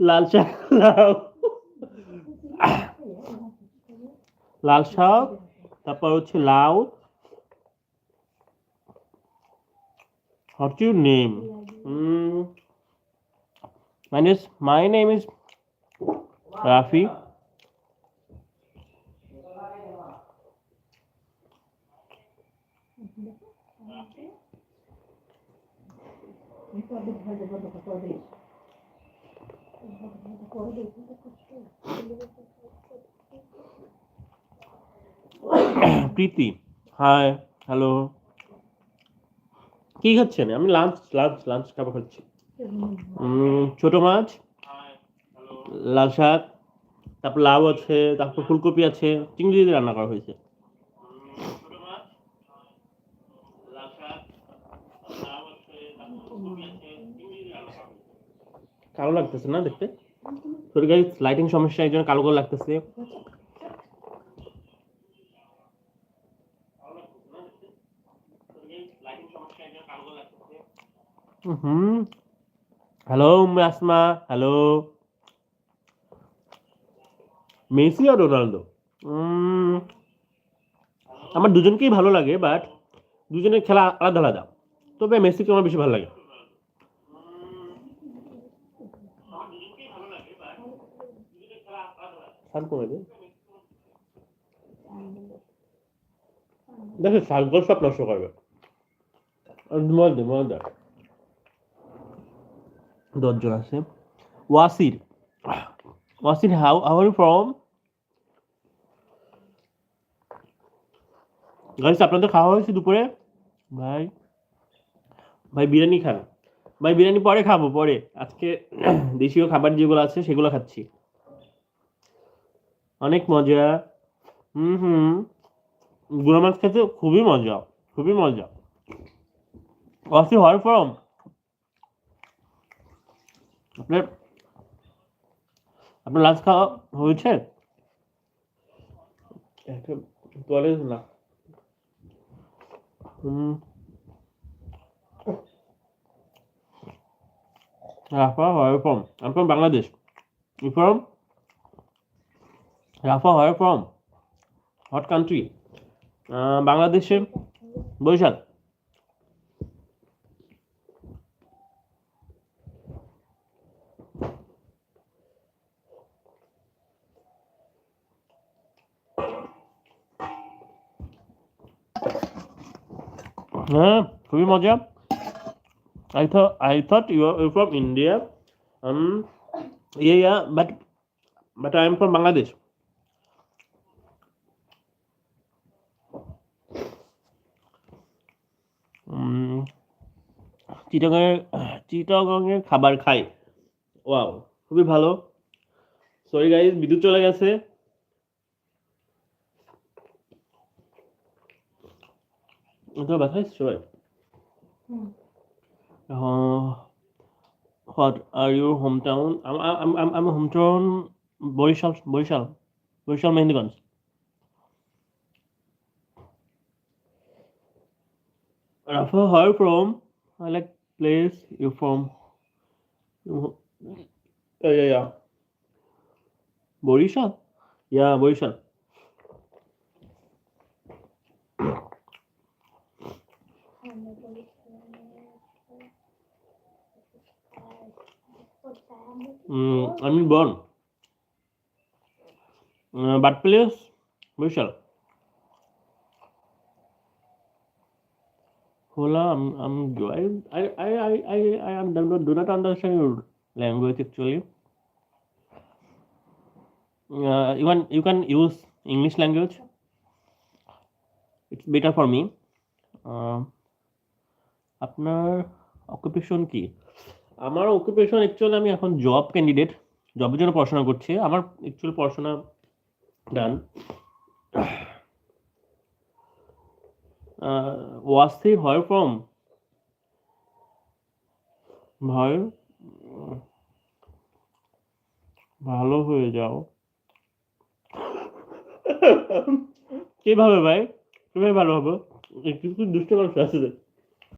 লাল শাক, লাউ, লাল শাক, তারপর হচ্ছে লাউ। What's your name? My name is Rafi. Preeti, hi, hello. কি খাচ্ছেন? আমি লাঞ্চ খাবার খাচ্ছি। ছোট মাছ, লাল শাক, তারপর লাউ আছে, তারপর ফুলকপি আছে, চিংড়ি দিয়ে রান্না করা হয়েছে। কালো লাগতেছে না দেখতে? সরি গাইস, লাইটিং সমস্যা, এই জন্য কালো কালো লাগতেছে। Hello Asma, hello. মেসি আর রোনালদো, আমার দুজনকেই ভালো লাগে, বাট দুজনের খেলা আলাদা আলাদা। তবে মেসিকে আমার বেশি ভালো লাগে। দেখো সাগর সব নষ্ট করবে। 10 জন আছে। Wasir, how are you from? Guys আপনাদের খাওয়া হয়েছে দুপুরে? ভাই বিরিয়ানি খান। ভাই বিরিয়ানি পরে খাবো, পরে। আজকে দেশীয় খাবার যেগুলো আছে সেগুলো খাচ্ছি, অনেক মজা। গুঁড়া মাছ খেতে খুবই মজা, খুবই মজা। ওয়াসি হওয়ার ফ্রম, আপনার লাঞ্চ খাওয়া হয়েছে? না। Rafa, where are you from? I'm from Bangladesh. You from? Rafa, where are you from? What country? বাংলাদেশে বরিশাল। হ্যাঁ, খুবই মজা। I thought you're from India. Yeah, but I am from Bangladesh. চিটাগংয়ের খাবার খাই। ওয়াও, খুবই ভালো। সরি গাইস, বিদ্যুৎ চলে গেছে। তো ব্যথা সবাই। What are your hometown? I'm a hometown Borishal Mehendiganj. Rafa, where are you from? I like place you from. Yeah. Borishal? Yeah, Borishal. I mean born. Birthplace Borishal. Hola, I do not understand your language actually. You can use English language. It's better for me. আপনার occupation কি? আমার occupation actually আমি এখন job candidate, জবের জন্য পড়াশোনা করছি। আমার অ্যাকচুয়ালি পড়াশোনা ডান। ওয়াসি হয় ফ্রম? ভাই ভালো হয়ে যাও। কিভাবে ভাই, কিভাবে ভালো হবো? একটু দুষ্ট মানুষ আছে।